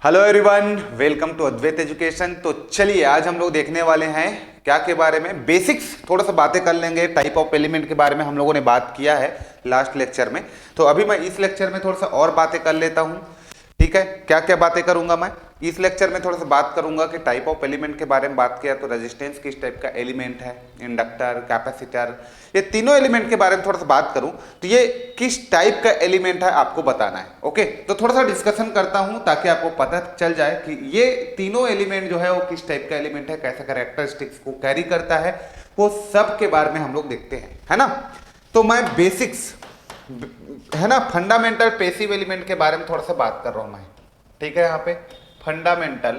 Hello everyone, welcome to Advait education. तो चलिए आज हम लोग देखने वाले हैं क्या के बारे में, बेसिक्स थोड़ा सा बातें कर लेंगे। टाइप ऑफ एलिमेंट के बारे में हम लोगों ने बात किया है लास्ट लेक्चर में, तो अभी मैं इस लेक्चर में थोड़ा सा और बातें कर लेता हूं। ठीक है, क्या क्या बातें करूंगा मैं इस लेक्चर में, थोड़ा सा बात करूंगा कि टाइप ऑफ एलिमेंट के बारे में बात किया तो रेजिस्टेंस किस टाइप का एलिमेंट है, इंडक्टर, कैपेसिटर, ये तीनों एलिमेंट के बारे में थोड़ा सा बात करूं तो ये किस टाइप का एलिमेंट है आपको बताना है। ओके, तो थोड़ा सा डिस्कशन करता हूं ताकि आपको पता चल जाए कि ये तीनों एलिमेंट जो है वो किस टाइप का एलिमेंट है, कैसे कैरेक्टरिस्टिक्स को कैरी करता है, वो सब के बारे में हम लोग देखते हैं, है ना। तो मैं बेसिक्स है ना, फंडामेंटल पैसिव एलिमेंट के बारे में थोड़ा सा बात कर रहा हूं मैं। ठीक है, यहाँ पे fundamental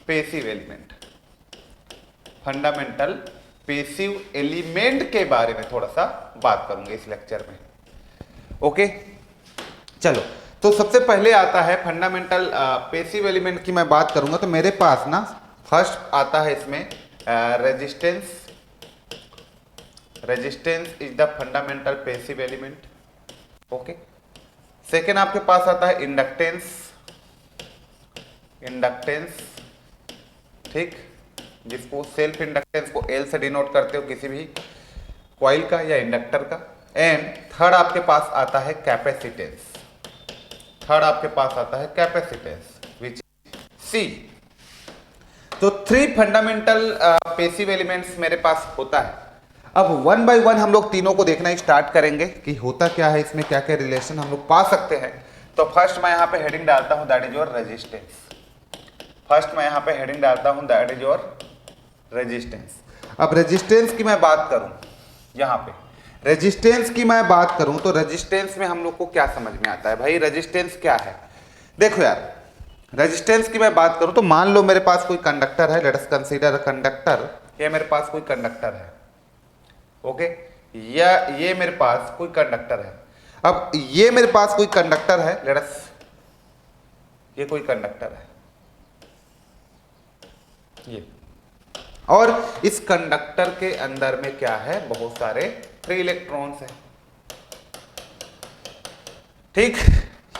passive element, fundamental passive element के बारे में थोड़ा सा बात करूंगे इस लेक्चर में। ओके, चलो तो सबसे पहले आता है फंडामेंटल पैसिव एलिमेंट की मैं बात करूंगा तो मेरे पास ना फर्स्ट आता है इसमें resistance is the fundamental passive element. Okay, second आपके पास आता है इंडक्टेंस, ठीक, जिसको सेल्फ इंडक्टेंस को एल से डिनोट करते हो किसी भी कॉइल का या इंडक्टर का। एंड थर्ड आपके पास आता है कैपेसिटेंस, विच सी। तो थ्री फंडामेंटल पैसिव एलिमेंट्स मेरे पास होता है। अब वन बाय वन हम लोग तीनों को देखना स्टार्ट करेंगे कि होता क्या है, इसमें क्या क्या रिलेशन हम लोग पा सकते हैं। तो फर्स्ट मैं यहाँ पे हेडिंग डालता हूं, दैट इज योर रेजिस्टेंस। अब रेजिस्टेंस की मैं बात करूं, यहाँ पे रेजिस्टेंस की मैं बात करूं तो रेजिस्टेंस में हम लोग को क्या समझ में आता है भाई, रेजिस्टेंस क्या है। देखो यार, रेजिस्टेंस की मैं बात करूं तो मान लो मेरे पास कोई कंडक्टर है, let us consider a conductor. ये मेरे पास कोई कंडक्टर है, ओके, या ये मेरे पास कोई कंडक्टर है। अब ये मेरे पास कोई कंडक्टर है, लेट अस, ये कोई कंडक्टर है ये, और इस कंडक्टर के अंदर में क्या है, बहुत सारे फ्री इलेक्ट्रॉन्स हैं। ठीक,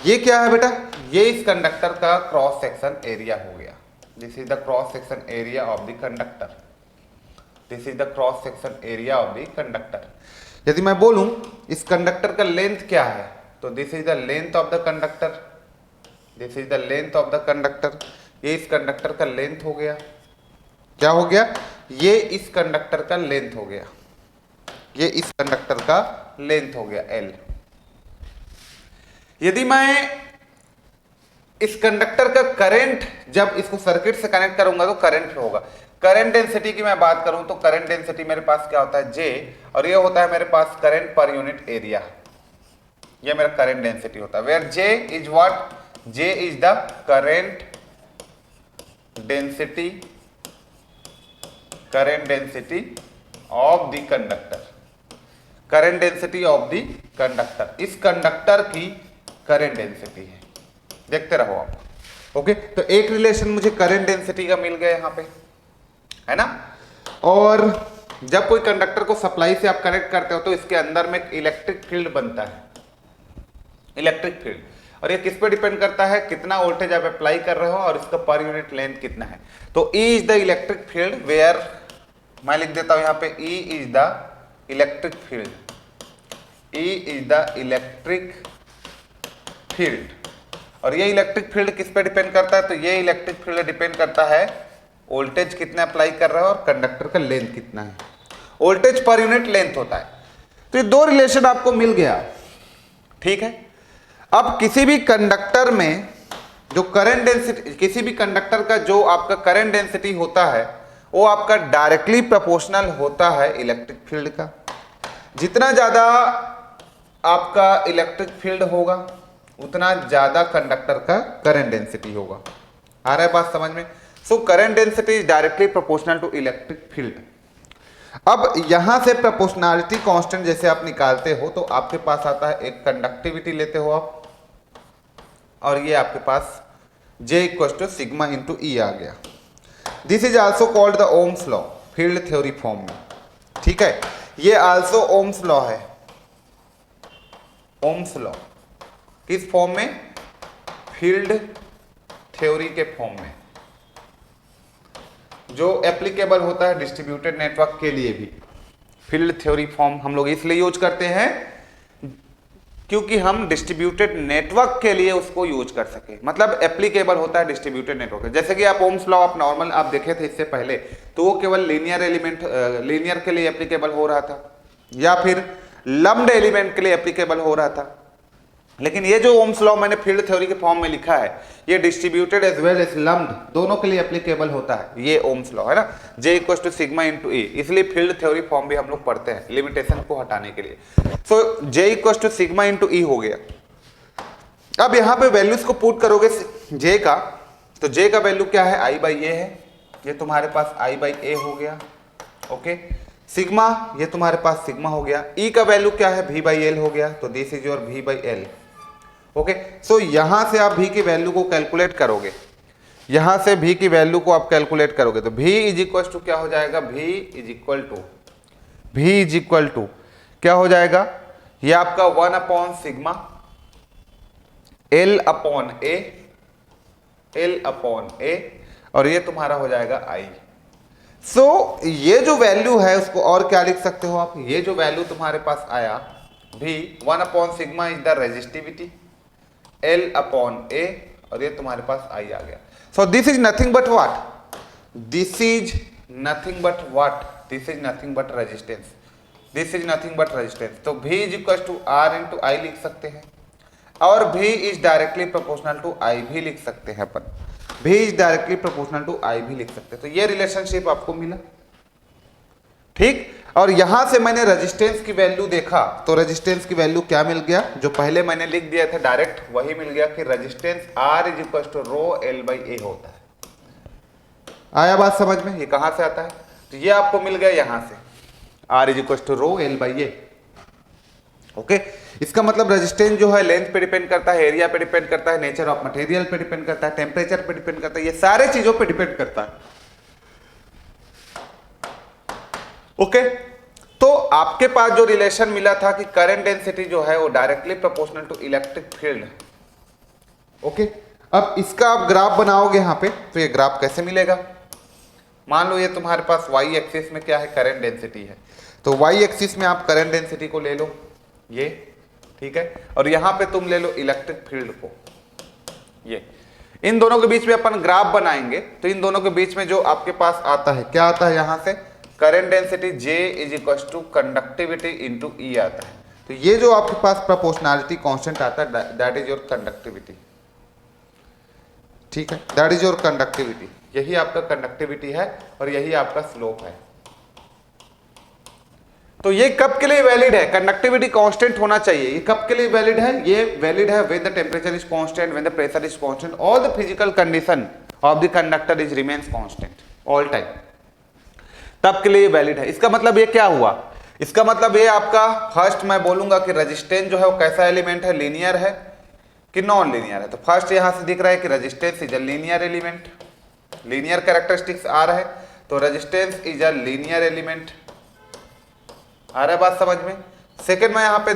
ये क्या है बेटा, ये इस कंडक्टर का क्रॉस सेक्शन एरिया हो गया। This is the cross section area of the conductor. यदि मैं बोलूं इस कंडक्टर का लेंथ क्या है, तो this is the length of the conductor. ये इस कंडक्टर का लेंथ हो गया। क्या हो गया, ये इस कंडक्टर का लेंथ हो गया, L। यदि मैं इस कंडक्टर का करंट, जब इसको सर्किट से कनेक्ट करूंगा तो करंट होगा। करंट डेंसिटी की मैं बात करूं तो करंट डेंसिटी मेरे पास क्या होता है, J, और ये होता है मेरे पास करंट पर यूनिट एरिया। ये मेरा करंट डेंसिटी होता है, where J is what, J is the current density of the conductor. इस कंडक्टर की करंट डेंसिटी है, देखते रहो आप। ओके, तो एक रिलेशन मुझे करंट डेंसिटी का मिल गया यहाँ पे, है ना। और जब कोई कंडक्टर को सप्लाई से आप कनेक्ट करते हो तो इसके अंदर में इलेक्ट्रिक फील्ड बनता है, और ये किस पे डिपेंड करता है, कितना वोल्टेज आप अप्लाई कर रहे हो और इसका पर यूनिट लेंथ कितना है। तो E is the electric field, where मैं लिख देता हूं यहाँ पे E is the electric field. और ये इलेक्ट्रिक फील्ड किस पे डिपेंड करता है, तो ये इलेक्ट्रिक फील्ड डिपेंड करता है वोल्टेज कितना अप्लाई कर रहा है और कंडक्टर का लेंथ कितना है। वोल्टेज पर यूनिट लेंथ होता है। तो ये दो रिलेशन आपको मिल गया, ठीक है। अब किसी भी कंडक्टर में जो करंट डेंसिटी, किसी भी कंडक्टर का जो आपका करंट डेंसिटी होता है वो आपका डायरेक्टली प्रोपोर्शनल होता है इलेक्ट्रिक फील्ड का। जितना ज्यादा आपका इलेक्ट्रिक फील्ड होगा उतना ज्यादा कंडक्टर का करंट डेंसिटी होगा। आ रहा है बात समझ में। So current density is directly proportional to electric field. अब यहां से प्रोपोर्शनैलिटी कांस्टेंट जैसे आप निकालते हो तो आपके पास आता है एक कंडक्टिविटी लेते हो आप, और ये आपके पास J equal to sigma into E आ गया। This is also called the Ohm's law, field theory form में, ठीक है। ये आल्सो ओम्स लॉ है, ओम्स लॉ किस फॉर्म में, फील्ड थ्योरी के फॉर्म में, जो एप्लीकेबल होता है डिस्ट्रीब्यूटेड नेटवर्क के लिए भी। फील्ड थ्योरी फॉर्म हम लोग इसलिए यूज करते हैं क्योंकि हम डिस्ट्रीब्यूटेड नेटवर्क के लिए उसको यूज कर सके, मतलब एप्लीकेबल होता है डिस्ट्रीब्यूटेड नेटवर्क। जैसे कि आप ओम्स लॉ ऑफ नॉर्मल आप देखे थे इससे पहले, तो वो केवल लीनियर के लिए एप्लीकेबल हो रहा था या फिर लम्प्ड एलिमेंट के लिए एप्लीकेबल हो रहा था। लेकिन ये जो ओम्स लॉ मैंने फील्ड थ्योरी के फॉर्म में लिखा है, ये distributed as well as lumped दोनों के लिए एप्लीकेबल होता है, ये ओम्स लॉ है ना, J equal to sigma into E। इसलिए फील्ड थ्योरी फॉर्म भी हम लोग पढ़ते हैं लिमिटेशन को हटाने के लिए। So J equal to sigma into E हो गया। अब यहाँ पे वैल्यूज को पुट करोगे J का, तो J का वैल्यू क्या है, I बाई A है, ये तुम्हारे पास I बाई A हो गया। ओके, सिग्मा ये तुम्हारे पास सिग्मा हो गया। E का वैल्यू क्या है, V बाई L हो गया, तो this is your V by L। Okay, so यहां से आप V की वैल्यू को कैलकुलेट करोगे, यहां से V की वैल्यू को आप कैलकुलेट करोगे तो V इज इक्वल टू क्या हो जाएगा, V इज इक्वल टू क्या हो जाएगा, ये आपका 1 upon sigma L upon A और ये तुम्हारा हो जाएगा I। सो ये जो वैल्यू है उसको और क्या लिख सकते हो आप, ये जो वैल्यू तुम्हारे पास आया V 1 upon sigma is the resistivity, L upon A और ये तुम्हारे पास I आ गया। So this is nothing but what, this is nothing but resistance, this is nothing but resistance. तो V is equal to R into I लिख सकते हैं और V is directly proportional to I भी लिख सकते हैं अपन, V is directly proportional to I भी लिख सकते हैं। तो ये रिलेशनशिप आपको मिला, ठीक। और यहां से मैंने रेजिस्टेंस की वैल्यू देखा, तो रेजिस्टेंस की वैल्यू क्या मिल गया, जो पहले मैंने लिख दिया था डायरेक्ट वही मिल गया कि resistance R is equal to rho L by A होता है। आया बात समझ में, ये कहां से आता है, तो ये आपको मिल गया यहां से, R is equal to rho L by A। Okay, इसका मतलब रेजिस्टेंस जो है लेंथ पे डिपेंड करता है, एरिया पे डिपेंड करता है, नेचर ऑफ मटेरियल पे डिपेंड करता है, टेम्परेचर पे डिपेंड करता है, ये सारे चीजों पे डिपेंड करता है। ओके, तो आपके पास जो रिलेशन मिला था कि करंट डेंसिटी जो है वो directly proportional to electric field. Okay, अब इसका आप ग्राफ बनाओगे यहाँ पे, तो ये ग्राफ कैसे मिलेगा, मान लो ये तुम्हारे पास y एक्सिस में क्या है, करंट डेंसिटी है, तो y एक्सिस में आप करंट डेंसिटी को ले लो, ये ठीक है, और यहाँ पे तुम ले लो इलेक्ट्रिक फील्ड को, ये इन दोनों के बीच में अपन ग्राफ बनाएंगे। तो इन दोनों के बीच में जो आपके पास आता है, क्या आता है यहाँ से, current density J is equal to conductivity into E आता है। तो ये जो आपके पास प्रोपोर्शनैलिटी कांस्टेंट आता है, दैट इज योर कंडक्टिविटी, ठीक है, दैट इज योर कंडक्टिविटी, यही आपका कंडक्टिविटी है और यही आपका स्लोप है। तो ये कब के लिए वैलिड है, कंडक्टिविटी कांस्टेंट होना चाहिए, ये कब के लिए वैलिड है, ये वैलिड है when the temperature is constant, when the pressure is constant, all the physical condition of the conductor is remains constant all time, तब के लिए वैलिड है। इसका मतलब ये क्या हुआ, इसका मतलब ये आपका फर्स्ट मैं बोलूंगा कि रेजिस्टेंस जो है वो कैसा एलिमेंट है, लीनियर है कि नॉन लीनियर है। तो फर्स्ट यहां से दिख रहा है कि resistance is a linear element, linear characteristics आ रहा है, तो resistance is a linear element. आ रहा है बात समझ में। सेकंड मैं यहां पे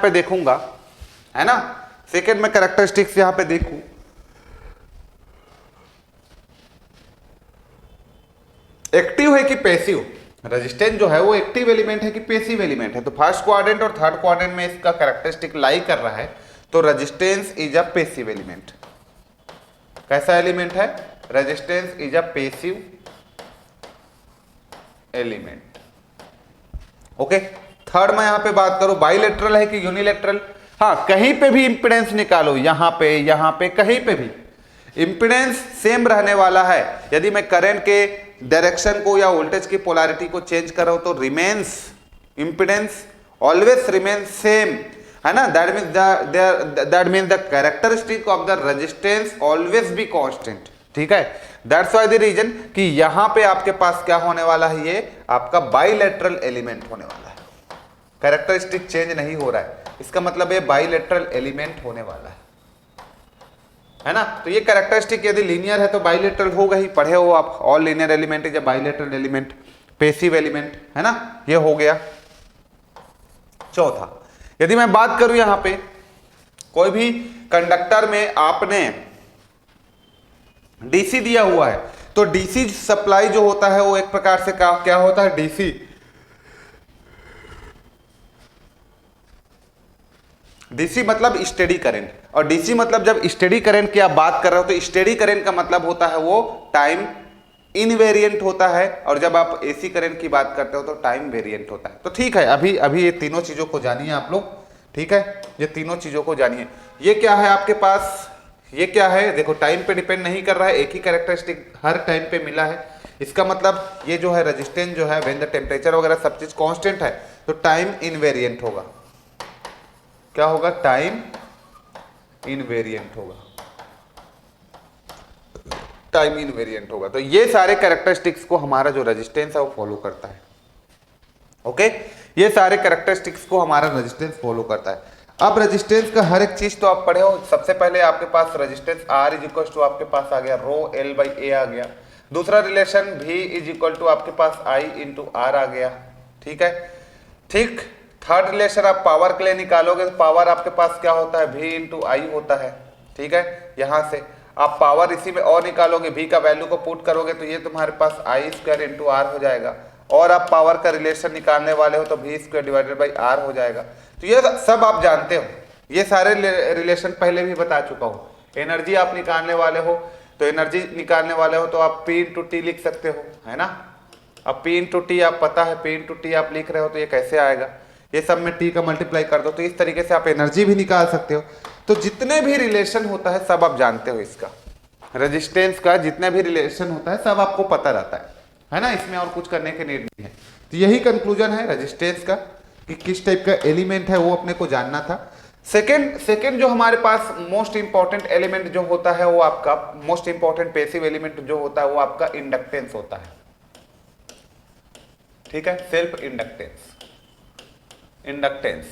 देखूंगा, है ना, सेकंड में कैरेक्टरिस्टिक्स यहां पे देखूं, एक्टिव है कि पैसिव, रेजिस्टेंस जो है वो एक्टिव एलिमेंट है कि पैसिव एलिमेंट है। तो फर्स्ट क्वाड्रेंट और थर्ड क्वाड्रेंट में इसका कैरेक्टरिस्टिक लाई कर रहा है, तो resistance is a passive element. कैसा एलिमेंट है, resistance is a passive element. Okay, third मैं यहां पे बात करूं, बाइलेटरल है कि यूनिलेटरल, हाँ कहीं पे भी इंपिडेंस निकालो, यहां पे कहीं पे भी इंपिडेंस सेम रहने वाला है। यदि मैं करंट के डायरेक्शन को या वोल्टेज की पोलैरिटी को चेंज कर रहा हूं तो remains impedance always remains same, है ना, that means the characteristic of the resistance always be constant, ठीक है। दैट्स व्हाई द रीजन कि यहां पे आपके पास क्या होने वाला है, ये आपका बाइलेटरल एलिमेंट होने वाला है, कैरेक्टरिस्टिक चेंज नहीं हो रहा है, इसका मतलब ये बाइलेटरल एलिमेंट होने वाला है ना। तो ये कैरेक्टरिस्टिक यदि लीनियर है तो बाइलेटरल होगा ही, पढ़े हो आप, all linear element is a bilateral element, passive element, है ना, ये हो गया। चौथा, यदि मैं बात करूं यहां पे कोई भी कंडक्टर में आपने डीसी दिया हुआ है तो डीसी सप्लाई जो होता है वो एक प्रकार से क्या होता है, डीसी मतलब स्टेडी करंट, और डीसी मतलब जब स्टेडी करंट की आप बात कर रहे हो तो स्टेडी करंट का मतलब होता है वो टाइम इनवेरिएंट होता है, और जब आप एसी करंट की बात करते हो तो टाइम वेरिएंट होता है। तो ठीक है, अभी ये तीनों चीजों को जानिए आप लोग, ठीक है, ये तीनों चीजों को जानिए। ये क्या है आपके पास, ये क्या है, देखो टाइम पे डिपेंड नहीं कर रहा है, एक ही कैरेक्टरिस्टिक हर टाइम पे मिला है। इसका मतलब ये जो है रेजिस्टेंस जो है व्हेन द टेम्परेचर वगैरह सब चीज कांस्टेंट है तो टाइम इनवेरिएंट होगा। क्या होगा, टाइम इनवेरिएंट होगा, टाइम इनवेरिएंट होगा। तो ये सारे कैरेक्टरिस्टिक्स को हमारा जो रेजिस्टेंस है वो फॉलो करता है। ओके, ये सारे कैरेक्टरिस्टिक्स को हमारा रेजिस्टेंस फॉलो करता है। अब रेजिस्टेंस का हर एक चीज तो आप पढ़े हो। सबसे पहले आपके पास resistance R is equal to आपके पास आ गया रो L बाई ए आ गया। दूसरा relation V is equal to आपके पास I इंटू R आ गया, ठीक है। ठीक, थर्ड रिलेशन आप पावर के लिए निकालोगे तो पावर आपके पास क्या होता है, V इंटू I होता है, ठीक है। यहां से आप पावर इसी में और निकालोगे, V का वैल्यू को पुट करोगे तो ये तुम्हारे पास I स्क्वायर इंटू R हो जाएगा, और आप पावर का रिलेशन निकालने वाले हो तो V square divided by R हो जाएगा। तो ये सब आप जानते हो, ये सारे रिलेशन पहले भी बता चुका हूँ। एनर्जी आप निकालने वाले हो तो एनर्जी निकालने वाले हो तो आप P इंटू टी लिख सकते हो, है ना। अब P इंटू टी आप पता है, P इंटू टी आप लिख रहे हो तो ये कैसे आएगा, ये सब में T का मल्टीप्लाई कर दो तो इस तरीके से आप एनर्जी भी निकाल सकते हो। तो जितने भी रिलेशन होता है सब आप जानते हो, इसका रेजिस्टेंस का जितने भी रिलेशन होता है सब आपको पता रहता है ना। इसमें और कुछ करने के नीड नहीं है। तो यही कंक्लूजन है रेजिस्टेंस का कि किस टाइप का एलिमेंट है वो अपने को जानना था। सेकंड जो हमारे पास मोस्ट इंपॉर्टेंट एलिमेंट जो होता है वो आपका मोस्ट इंपॉर्टेंट पैसिव एलिमेंट जो होता है वो आपका इंडक्टेंस होता है, ठीक है। सेल्फ इंडक्टेंस,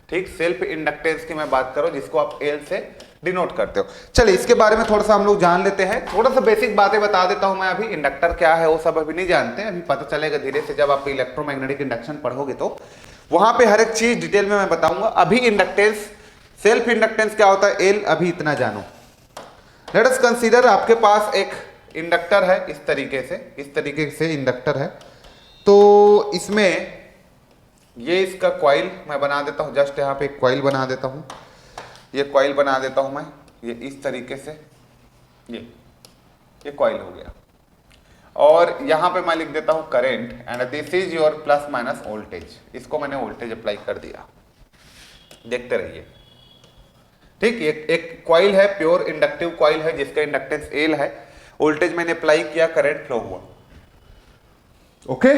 ठीक, सेल्फ इंडक्टेंस की मैं बात करूं जिसको आप एल से डिनोट करते हो। चलिए इसके बारे में थोड़ा सा हम लोग जान लेते हैं। थोड़ा सा बेसिक बातें बता देता हूं मैं। अभी इंडक्टर क्या है वो सब अभी नहीं जानते, अभी पता चलेगा धीरे से जब आप इलेक्ट्रोमैग्नेटिक इंडक्शन पढ़ोगे तो वहां पे हर एक चीज डिटेल में मैं बताऊंगा। अभी इंडक्टेंस, सेल्फ इंडक्टेंस क्या होता है, एल अभी इतना जानो। लेट अस कंसीडर आपके पास एक इंडक्टर है, इस तरीके से इंडक्टर है। तो इसमें ये इसका कॉइल मैं बना देता हूं, जस्ट यहाँ पे एक कॉइल बना देता हूं, ये कॉइल बना देता हूं मैं, ये इस तरीके से ये कॉइल हो गया, और यहां पे मैं लिख देता हूं current and this is your plus minus voltage. इसको मैंने वोल्टेज अप्लाई कर दिया, देखते रहिए, ठीक। एक कॉइल है, प्योर इंडक्टिव कॉइल है जिसका इंडक्टेंस एल है, वोल्टेज मैंने अप्लाई किया, करंट फ्लो हुआ, ओके।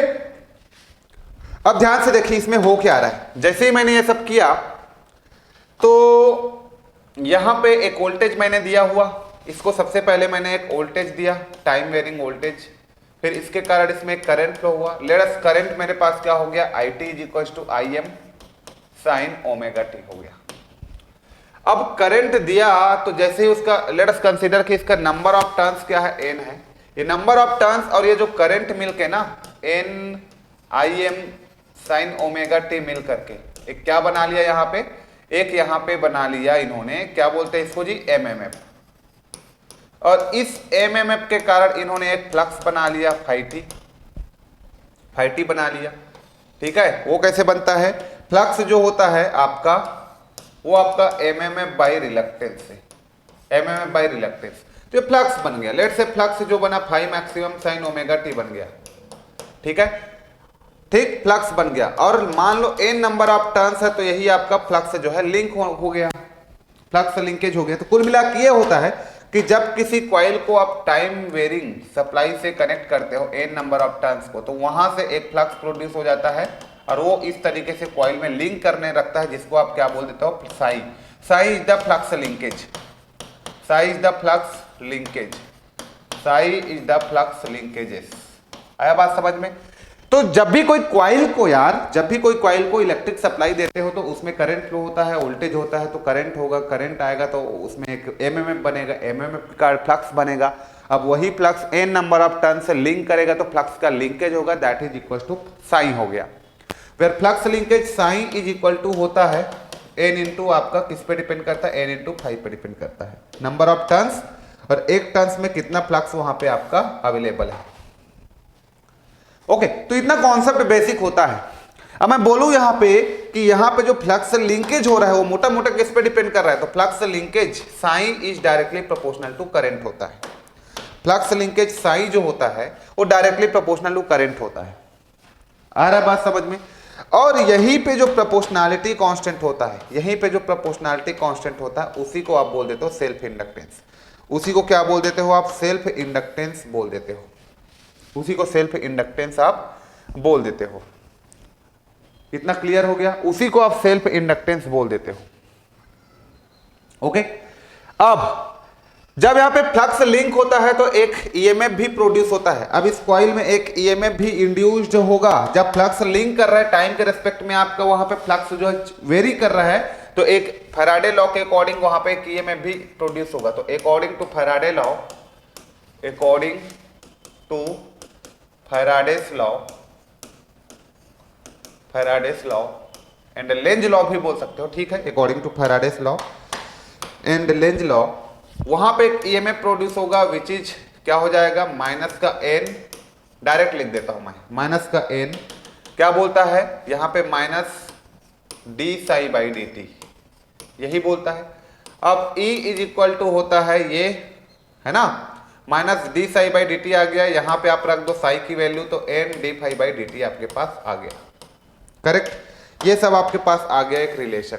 अब ध्यान से देखिए इसमें हो क्या रहा है। जैसे ही मैंने ये सब किया तो यहां पे एक वोल्टेज मैंने दिया हुआ, इसको सबसे पहले मैंने एक वोल्टेज दिया, टाइम वेरिंग वोल्टेज, फिर इसके कारण इसमें एक करंट फ्लो हुआ। लेट अस करंट मेरे पास क्या हो गया, I T is equal to I M sine omega T हो गया। अब करंट दिया तो जैसे ही उसका लेट अस कंसीडर कि इसका नंबर ऑफ टर्न्स क्या है, एन है। ये नंबर ऑफ टर्न्स और ये जो करंट मिलके ना N I M sine omega T मिल करके एक क्या बना लिया, यहाँ पे एक यहाँ पे बना लिया इन्होंने, क्या बोलते हैं इसको जी, एमएमएफ। और इस एमएमएफ के कारण इन्होंने एक फ्लक्स बना लिया, फाइटी बना लिया, ठीक है। वो कैसे बनता है, फ्लक्स जो होता है आपका वो आपका एमएमएफ बाई रिलक्टेंस से, एमएमएफ बाई रिलक्टेंस, तो ये फ्लक्स बन गया। लेट से फ्लक्स जो बना phi maximum sine omega T बन गया, ठीक है, ठीक, फ्लक्स बन गया। और मान लो एन नंबर ऑफ टर्न्स है तो यही आपका फ्लक्स जो है लिंक हो गया, फ्लक्स लिंकेज हो गया। तो कुल मिला के ये होता है कि जब किसी कॉइल को आप टाइम वेरिंग सप्लाई से कनेक्ट करते हो एन नंबर ऑफ टर्न्स को, तो वहां से एक फ्लक्स प्रोड्यूस हो जाता है और वो इस तरीके से कॉइल में लिंक करने रखता है, जिसको आप क्या बोल देते हो, Sai. Sai is the flux linkage, psi is the flux linkage, psi is the flux linkages. आया बात समझ में। तो जब भी कोई कॉइल को जब भी कोई कॉइल को इलेक्ट्रिक सप्लाई देते हो तो उसमें करंट फ्लो होता है, वोल्टेज होता है, तो करंट होगा, करंट आएगा तो उसमें एक एमएमएफ बनेगा, एमएमएफ का फ्लक्स बनेगा। अब वही flux N number of turn से लिंक करेगा तो फ्लक्स का लिंकेज होगा, that is equal to psi हो गया। फिर flux linkage psi is equal to होता है n इंटू आपका किस पे डिपेंड करता है, n इंटू 5 पे डिपेंड करता है, नंबर ऑफ टर्न्स, और एक टर्न्स में कितना फ्लक्स वहां पे आपका अवेलेबल है। ओके, तो इतना कॉन्सेप्ट बेसिक होता है। अब मैं बोलूं यहां पे कि यहां पे जो फ्लक्स लिंकेज हो रहा है वो मोटा मोटा किस पे डिपेंड कर रहा है, तो flux linkage psi is directly proportional to current होता है। फ्लक्स लिंकेज साई जो होता है वो डायरेक्टली प्रोपोर्शनल टू करंट होता है। आ रहा है बात समझ में? और यहीं पे जो प्रोपोर्शनैलिटी कांस्टेंट होता है, यहीं पे जो प्रोपोर्शनैलिटी कांस्टेंट होता है उसी को आप बोल देते हो सेल्फ इंडक्टेंस। उसी को क्या बोल देते हो आप, सेल्फ इंडक्टेंस बोल देते हो, उसी को सेल्फ इंडक्टेंस आप बोल देते हो। इतना क्लियर हो गया? उसी को आप सेल्फ इंडक्टेंस बोल देते हो। ओके, अब जब यहां पे फ्लक्स लिंक होता है तो एक ईएमएफ भी प्रोड्यूस होता है। अब इस कॉइल में एक ईएमएफ भी इंड्यूस्ड होगा। जब फ्लक्स लिंक कर रहा है टाइम के रेस्पेक्ट में, आपका वहां पे फ्लक्स जो है वेरी कर रहा है, तो एक फैराडे लॉ के अकॉर्डिंग वहां पे एक ईएमएफ भी प्रोड्यूस होगा। तो according to Faraday law, according to Faraday's law, Faraday's law and Lenz law भी बोल सकते हो, ठीक है, according to Faraday's law and Lenz law, वहां पे एक ईएमएफ प्रोड्यूस होगा विच इज क्या हो जाएगा, माइनस का एन, डायरेक्ट लिख देता हूं मैं, माइनस का एन क्या बोलता है यहां पे, minus D psi by D T, यही बोलता है। अब E इज इक्वल टू होता है ये, है ना, minus D psi by D T आ गया, यहां पे आप रख दो साई की वैल्यू, तो N D phi by D T आपके पास आ गया। करेक्ट, ये सब आपके पास आ गया एक रिलेशन।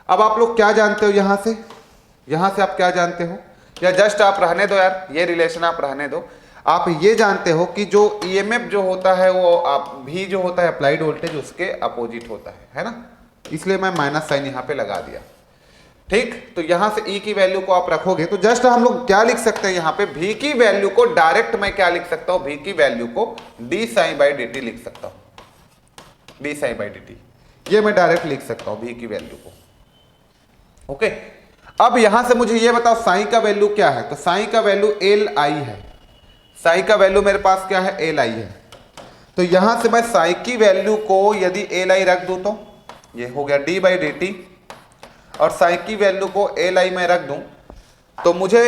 अब आप लोग क्या जानते हो यहां से आप क्या जानते हो, या जस्ट आप रहने दो यार, ये रिलेशन आप रहने दो। आप ये जानते हो कि जो ईएमएफ जो होता है वो आप भी जो होता है अप्लाइड वोल्टेज उसके अपोजिट होता है ना, इसलिए मैं माइनस साइन यहां पे लगा दिया। ठीक, तो यहां से E की वैल्यू को आप रखोगे तो जस्ट हम लोग क्या लिख सकते हैं यहाँ पे, V की वैल्यू को डायरेक्ट मैं क्या लिख सकता हूं, V की वैल्यू को D psi by D T लिख सकता हूं, D psi by D T, ये मैं डायरेक्ट लिख सकता हूं V की वैल्यू को। ओके, अब यहां से मुझे ये बताओ साई का वैल्यू क्या है, तो साई का वैल्यू एल आई है, साई का वैल्यू मेरे पास क्या है, एल आई है। तो यहां से मैं साई की वैल्यू को यदि एल आई रख दूं तो ये हो गया डी बाई डी टी, और साई की वैल्यू को एल आई में रख दूं तो मुझे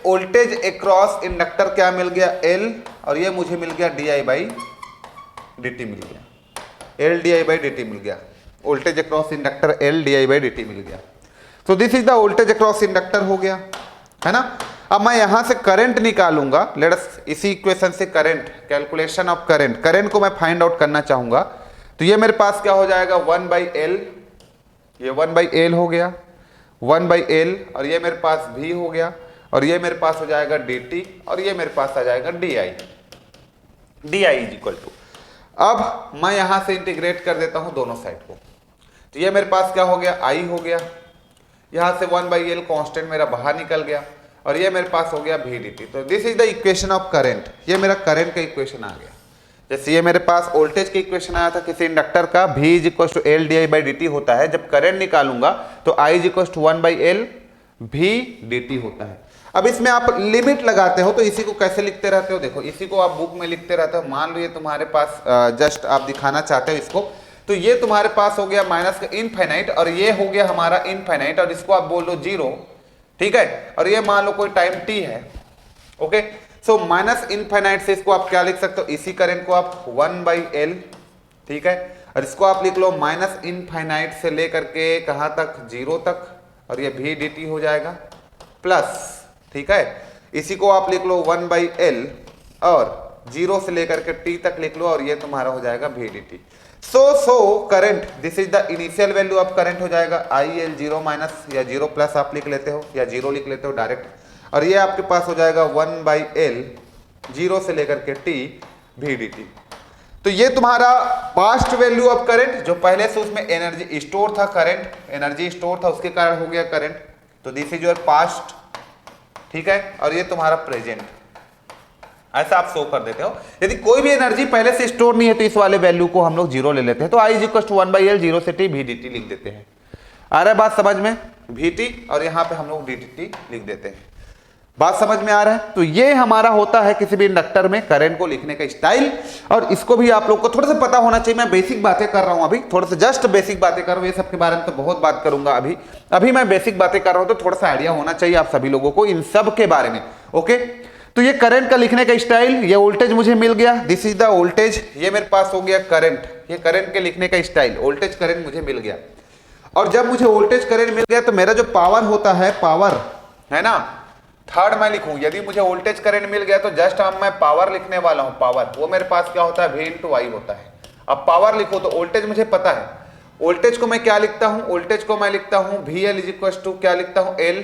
वोल्टेज अक्रॉस इंडक्टर क्या मिल गया, एल, और ये मुझे मिल गया D I by D T मिल गया, L D I by D T मिल गया, voltage across inductor L D I by D T मिल गया। तो this is the voltage across inductor हो गया, है ना। अब मैं यहां से करंट निकालूंगा, लेट अस इसी इक्वेशन से current, calculation of current, current को मैं फाइंड आउट करना चाहूंगा। तो ये मेरे पास क्या हो जाएगा, 1/L, ये 1/L हो गया, 1/L, और ये मेरे पास V हो गया, और ये मेरे पास हो जाएगा dt, और ये मेरे पास आ जाएगा di, di is equal to, अब मैं यहां से इंटीग्रेट कर देता हूं दोनों साइड को, तो ये मेरे पास क्या हो गया, I हो गया, यहां से 1/L कांस्टेंट मेरा बाहर निकल गया, और ये मेरे पास हो गया V dt। तो this is the equation of current, ये मेरा करंट का इक्वेशन आ गया। जैसे ये मेरे पास वोल्टेज का इक्वेशन आया था किसी इंडक्टर का, V is equal to L D I by D t होता है, जब करंट निकालूंगा तो I is equal to 1/L V dt होता है। अब इसमें आप लिमिट लगाते हो तो इसी को कैसे लिखते रहते हो, देखो इसी को आप बुक में लिखते रहते हो। मान लो ये तुम्हारे पास जस्ट आप दिखाना चाहते हो इसको, तो ये तुम्हारे पास हो गया माइनस का इनफाइनाइट, और ये हो गया हमारा इनफाइनाइट, और इसको आप बोल लो 0, ठीक है, और ये मान लो कोई टाइम t है। ओके, सो माइनस इनफाइनाइट से इसको आप क्या लिख सकते हो, इसी करंट को आप 1/L, ठीक है, और इसको आप लिख लो माइनस इनफाइनाइट से लेकर के कहां तक, 0 तक, और ये V dt हो जाएगा प्लस, ठीक है, इसी को आप लिख लो 1/L और 0 से लेकर के t तक लिख लो, और ये तुम्हारा हो जाएगा V dt। So current, this is the initial value of current हो जाएगा IL 0 माइनस या 0 प्लस आप लिख लेते हो, या 0 लिख लेते हो डायरेक्ट, और ये आपके पास हो जाएगा 1/L 0 से लेकर के t V dt। तो ये तुम्हारा पास्ट वैल्यू ऑफ करंट, जो पहले से उसमें एनर्जी स्टोर था, करंट एनर्जी स्टोर था, उसके कारण हो गया करंट, तो दिस इज योर पास्ट, ठीक है, और ये तुम्हारा प्रेजेंट, ऐसा आप शो कर देते हो। यदि कोई भी एनर्जी पहले से स्टोर नहीं है तो इस वाले वैल्यू को हम लोग 0 ले लेते हैं, तो I is equal to 1/L 0 से t V dt लिख देते हैं। आ रहा है बात समझ में, Vt, और यहाँ पे हम लोग dt लिख देते हैं। बात समझ में आ रहा है? तो ये हमारा होता है किसी भी इंडक्टर में करंट को लिखने का स्टाइल, और इसको भी आप लोग को थोड़ा सा पता होना चाहिए। मैं बेसिक बातें कर रहा हूं अभी, थोड़ा सा जस्ट बेसिक बातें कर रहा हूं, ये सब के बारे में तो बहुत बात करूंगा अभी मैं बेसिक बातें कर रहा हूं, तो थोड़ा सा आइडिया होना चाहिए आप सभी लोगों को इन सब के बारे में। ओके, तो ये करंट का लिखने का स्टाइल, ये वोल्टेज मुझे मिल गया, दिस इज द वोल्टेज, ये मेरे पास हो गया करंट, ये करंट के लिखने का स्टाइल, वोल्टेज करंट मुझे मिल गया। और जब मुझे वोल्टेज करंट मिल गया तो मेरा जो पावर होता है, पावर है ना, थर्ड मैं लिखूं, यदि मुझे वोल्टेज करंट मिल गया तो जस्ट अब मैं पावर लिखने वाला हूं। पावर वो मेरे पास क्या होता है, V × I होता है। अब पावर लिखो तो वोल्टेज मुझे पता है, वोल्टेज को मैं क्या लिखता हूं, वोल्टेज को मैं लिखता हूं VL = क्या लिखता हूं, L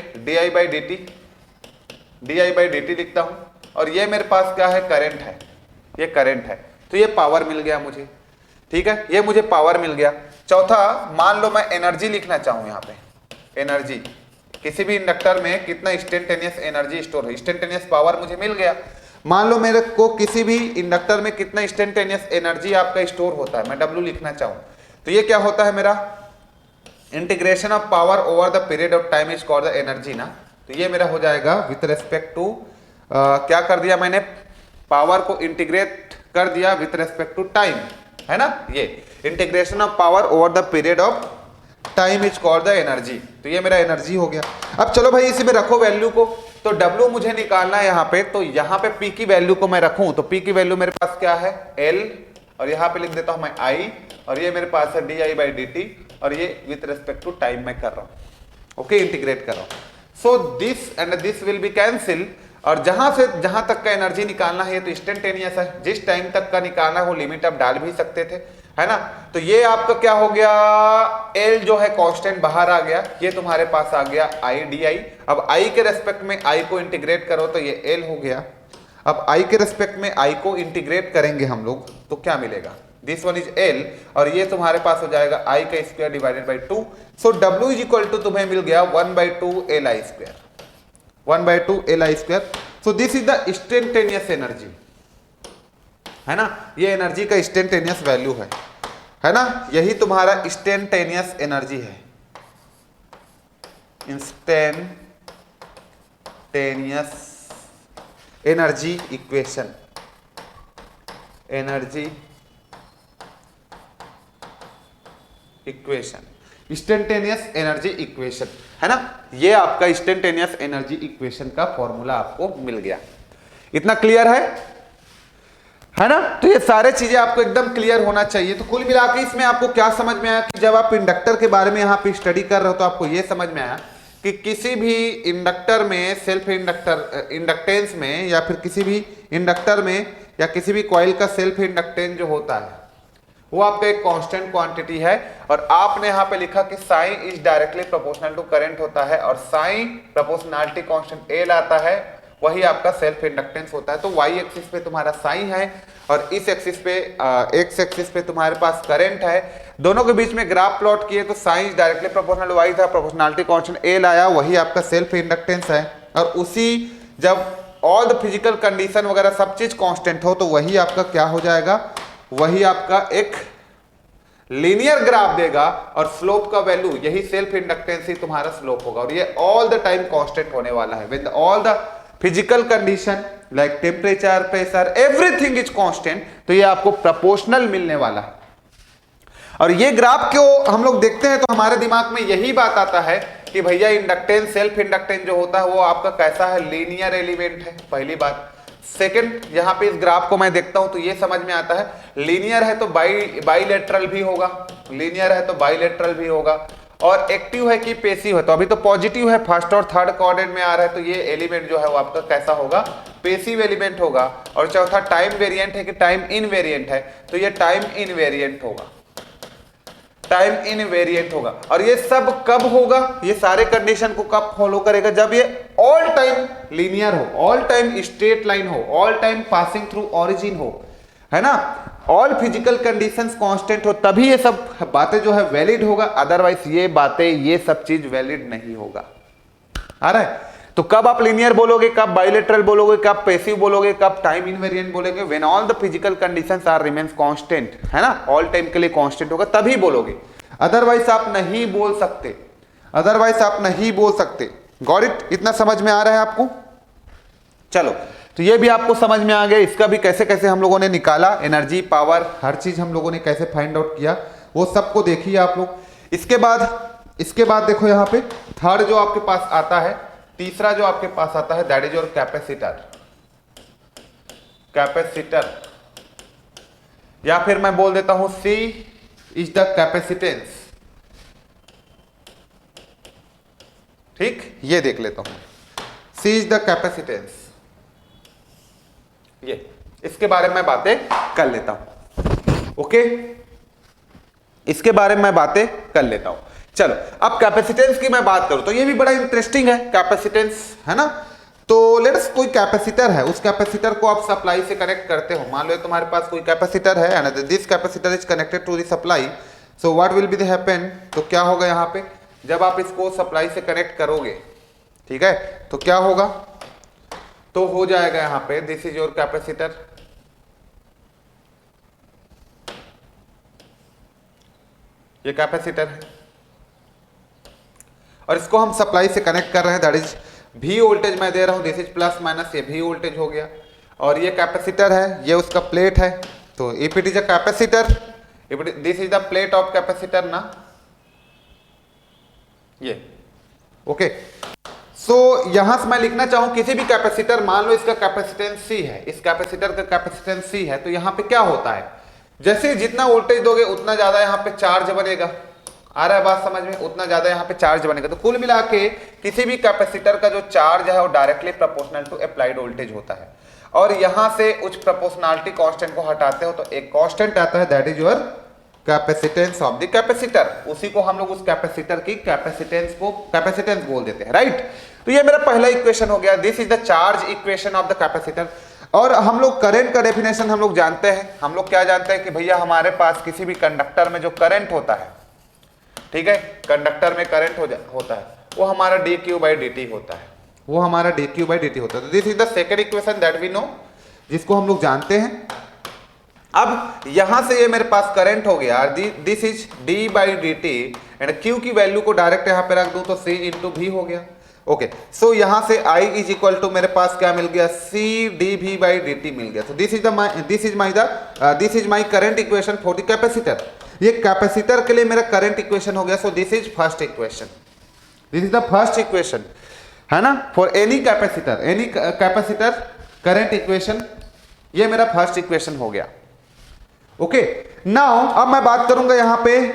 di/dt लिखता हूं। और ये मेरे पास क्या है, करंट है, ये करंट है, तो ये पावर मिल गया मुझे। ठीक है, ये मुझे पावर मिल गया। चौथा, मान लो मैं एनर्जी लिखना चाहूं, यहां पे एनर्जी, किसी भी इंडक्टर में कितना इंस्टेंटेनियस एनर्जी स्टोर है, इंस्टेंटेनियस पावर मुझे मिल गया। मान लो मेरे को किसी भी इंडक्टर में कितना इंस्टेंटेनियस एनर्जी आपका स्टोर होता है, मैं W लिखना चाहूं, तो ये क्या होता है मेरा, integration of power over the period of time is called the energy ना। तो ये मेरा हो जाएगा विथ रेस्पेक्ट टू, क्या कर दिया मैंने, पावर को इंटीग्रेट कर दिया विथ रेस्पेक्ट टू टाइम, है ना, ये integration of power over the period of time is called the energy. तो ये मेरा एनर्जी हो गया। अब चलो भाई इसी में रखो वैल्यू को, तो W मुझे निकालना है यहाँ पे, तो यहाँ पे P की वैल्यू को मैं रखूं, तो P की वैल्यू मेरे पास क्या है, L, और यहाँ पे लिख देता हूं मैं I, और ये मेरे पास है di/dt, और ये विथ रेस्पेक्ट टू टाइम मैं कर रहा हूं। ओके, इंटीग्रेट कर रहा हूं। So this and this will be cancel, और जहां से जहां तक का एनर्जी निकालना है तो इंस्टेंटेनियस है, जिस टाइम तक का निकालना है वो लिमिट आप डाल भी सकते थे, है ना। तो ये आपका क्या हो गया, L जो है कांस्टेंट बाहर आ गया, ये तुम्हारे पास आ गया I di। अब I के रेस्पेक्ट में I को इंटीग्रेट करो तो ये L हो गया। अब I के रेस्पेक्ट में I को इंटीग्रेट करेंगे हम लोग तो क्या मिलेगा, दिस वन इज L, और ये तुम्हारे पास हो जाएगा I² / 2। सो W = तुम्हें मिल गया 1/2 Li², 1/2 Li²। So this is the instantaneous energy, है ना, ये एनर्जी का इंस्टेंटेनियस वैल्यू है ना, यही तुम्हारा इंस्टेंटेनियस एनर्जी है, instantaneous energy equation, energy equation, instantaneous energy equation, है ना, ये आपका इंस्टेंटेनियस एनर्जी इक्वेशन का फॉर्मूला आपको मिल गया। इतना क्लियर है ना। तो ये सारे चीजें आपको एकदम क्लियर होना चाहिए। तो कुल मिलाकर इसमें आपको क्या समझ में आया कि जब आप इंडक्टर के बारे में यहाँ पे स्टडी कर रहे हो तो आपको ये समझ में आया कि किसी भी इंडक्टर में, सेल्फ इंडक्टेंस में, या फिर किसी भी इंडक्टर में या किसी भी कॉइल का सेल्फ इंडक्टेंस जो होता है वो आपका एक कांस्टेंट क्वांटिटी है, और आपने यहाँ पे लिखा कि psi is directly proportional to current होता है, और साइन प्रोपोर्शनैलिटी कांस्टेंट L आता है, वही आपका सेल्फ इंडक्टेंस होता है। तो y एक्सिस पे तुम्हारा साइन है, और इस एक्सिस पे x एक्सिस पे तुम्हारे पास करंट है। दोनों के बीच में ग्राफ प्लॉट किए तो साइन डायरेक्टली प्रोपोर्शनल y था, प्रोपोर्शनैलिटी कांस्टेंट L आया, वही आपका सेल्फ इंडक्टेंस है। और उसी जब ऑल द फिजिकल कंडीशन वगैरह सब चीज कांस्टेंट हो तो वही आपका क्या हो जाएगा, वही आपका एक लीनियर ग्राफ देगा, और स्लोप का वैल्यू यही सेल्फ इंडक्टेंस ही तुम्हारा स्लोप होगा, और ये ऑल द टाइम कांस्टेंट होने वाला है। With all the physical condition like temperature, pressure, everything is constant, तो ये आपको प्रोपोर्शनल मिलने वाला है। और ये ग्राफ क्यों हम लोग देखते हैं तो हमारे दिमाग में यही बात आता है कि भैया इंडक्टेंस, सेल्फ इंडक्टेंस जो होता है वो आपका कैसा है, लीनियर एलिमेंट है, पहली बात। सेकंड, यहाँ पे इस ग्राफ को मैं देखता हूं तो ये समझ में आता है लीनियर है तो बाइलेटरल भी होगा, लीनियर है तो बाइलेटरल भी होगा, और एक्टिव है कि पैसिव है, तो अभी तो पॉजिटिव है, फर्स्ट और थर्ड कोऑर्डिनेट में आ रहा है, तो ये एलिमेंट जो है वो आपका कैसा होगा, पैसिव एलिमेंट होगा। और चौथा टाइम वेरिएंट है कि टाइम इनवेरिएंट है, तो ये टाइम इनवेरिएंट होगा, टाइम इनवेरिएंट होगा। और ये सब कब होगा, ये सारे कंडीशन को कब फॉलो करेगा, जब ये ऑल टाइम लीनियर हो, ऑल टाइम स्ट्रेट लाइन हो, all time passing through origin हो, है ना, ऑल फिजिकल कंडीशंस कांस्टेंट हो, तभी ये सब बातें जो है वैलिड होगा, अदरवाइज ये बातें, ये सब चीज वैलिड नहीं होगा। आ रहा है। तो कब आप लीनियर बोलोगे, कब बाइलेटरल बोलोगे, कब पैसिव बोलोगे, कब टाइम इनवेरिएंट बोलोगे, when all the physical conditions are remains constant, है ना, ऑल टाइम के लिए कांस्टेंट होगा तभी बोलोगे, अदरवाइज आप नहीं बोल सकते, अदरवाइज आप नहीं बोल सकते। Got it? इतना समझ में आ रहा है आपको? चलो, तो ये भी आपको समझ में आ गया, इसका भी कैसे कैसे हम लोगों ने निकाला, एनर्जी, पावर, हर चीज हम लोगों ने कैसे फाइंड आउट किया, वो सबको देखिए आप लोग। इसके बाद देखो यहाँ पे थर्ड जो आपके पास आता है, तीसरा जो आपके पास आता है, that is your capacitor. Capacitor, या फिर मैं बोल देता हूं C इज द कैपेसिटेंस। ठीक, ये देख लेता हूं, C इज द कैपेसिटेंस। ये इसके बारे में बातें कर लेता हूं। ओके, इसके बारे में बातें कर लेता हूं। चलो, अब कैपेसिटेंस की मैं बात करूं तो ये भी बड़ा इंटरेस्टिंग है कैपेसिटेंस, है ना। तो लेट्स, कोई कैपेसिटर है, उस कैपेसिटर को आप सप्लाई से कनेक्ट करते हो। मान लो तुम्हारे पास कोई कैपेसिटर है and this capacitor is connected to the supply, so what will be the happen, तो क्या होगा यहाँ पे, जब आप इसको सप्लाई से कनेक्ट करोगे, ठीक है, तो क्या होगा, तो हो जाएगा यहाँ पे दिस इज योर कैपेसिटर, ये कैपेसिटर है और इसको हम सप्लाई से कनेक्ट कर रहे हैं, दैट इज V वोल्टेज मैं दे रहा हूं, दिस इज प्लस माइनस, ये V वोल्टेज हो गया। और ये कैपेसिटर है, ये उसका प्लेट है, तो if it is a capacitor, this is the plate of capacitor ना, ये ओके। सो यहां से मैं लिखना चाहूं किसी भी कैपेसिटर, मान लो इसका कैपेसिटेंस C है, इस कैपेसिटर का कैपेसिटेंस C है, तो यहां पे क्या होता है, जैसे जितना वोल्टेज दोगे उतना ज्यादा यहाँ पे चार्ज बनेगा। आ रहा है बात समझ में, उतना ज्यादा यहाँ पे चार्ज बनेगा। तो कुल मिला के किसी भी कैपेसिटर का जो चार्ज है वो directly proportional to applied voltage होता है। और यहां से उस प्रोपोर्शनलिटी कांस्टेंट को हटाते हो तो एक कांस्टेंट आता है, that is your capacitance of the capacitor. उसी को हम लोग उस कैपेसिटर की कैपेसिटेंस बोल देते हैं, राइट। तो ये मेरा पहला इक्वेशन हो गया, this is the charge equation of the capacitor. और हम लोग करंट का डेफिनेशन हम लोग जानते हैं। हम लोग क्या जानते हैं कि भैया हमारे पास किसी भी कंडक्टर में जो करंट होता है, ठीक है, कंडक्टर में करंट होता है, वो हमारा dq/dt होता है, वो हमारा dq/dt होता है। तो this is the second equation that we know, जिसको हम लोग जानते हैं। अब यहां से ये मेरे पास करंट हो गया, this is d/dt and q की वैल्यू को डायरेक्ट यहां पे रख दूं तो c × v हो गया। ओके, सो यहां से I इज इक्वल टू मेरे पास क्या मिल गया, C dv/dt मिल गया। तो this is my current equation for the capacitor. ये कैपेसिटर के लिए मेरा करंट इक्वेशन हो गया। So this is first equation, this is the first equation, है ना, for any capacitor current equation, ये मेरा फर्स्ट इक्वेशन हो गया। ओके, नाउ अब मैं बात करूंगा यहाँ पे,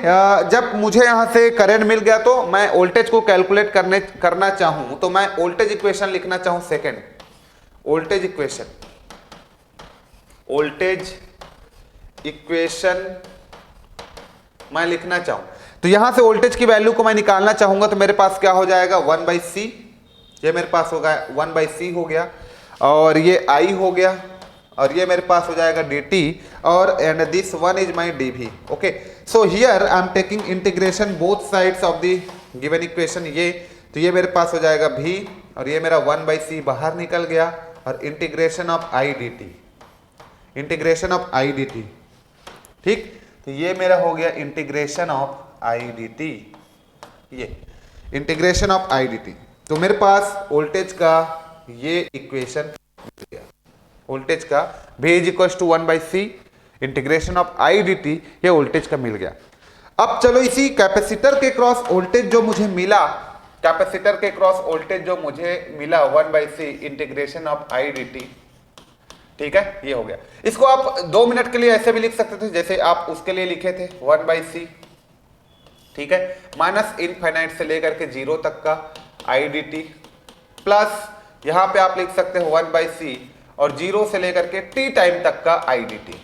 जब मुझे यहाँ से करंट मिल गया तो मैं वोल्टेज को कैलकुलेट करना चाहूं तो मैं वोल्टेज इक्वेशन लिखना चाहूं। सेकंड वोल्टेज इक्वेशन मैं लिखना चाहूं तो यहां से वोल्टेज की वैल्यू को मैं निकालना चाहूंगा तो मेरे पास क्या हो जाएगा, 1/c, ये मेरे पास होगा 1/c हो गया, और ये I हो गया, और ये मेरे पास हो जाएगा dt, और and this one is my dv। Okay, so here I am taking integration both sides of the given equation. ये तो ये मेरे पास हो जाएगा v, और ये मेरा 1/c बाहर निकल गया, और इंटीग्रेशन ऑफ I dt, ठीक। तो ये मेरा हो गया इंटीग्रेशन ऑफ I dt, ये इंटीग्रेशन ऑफ I dt। तो मेरे पास वोल्टेज का ये इक्वेशन मिल गया, वोल्टेज का v is equal to 1/c integration of I dt, ये वोल्टेज का मिल गया। अब चलो इसी कैपेसिटर के क्रॉस वोल्टेज जो मुझे मिला, 1/c integration of I dt, ठीक है, ये हो गया। इसको आप 2 मिनट के लिए ऐसे भी लिख सकते थे जैसे आप उसके लिए लिखे थे 1/c, ठीक है, माइनस इनफाइनाइट से लेकर के 0 तक का I dt, प्लस यहां पे आप लिख सकते हो 1/c और 0 से लेकर के t टाइम तक का I dt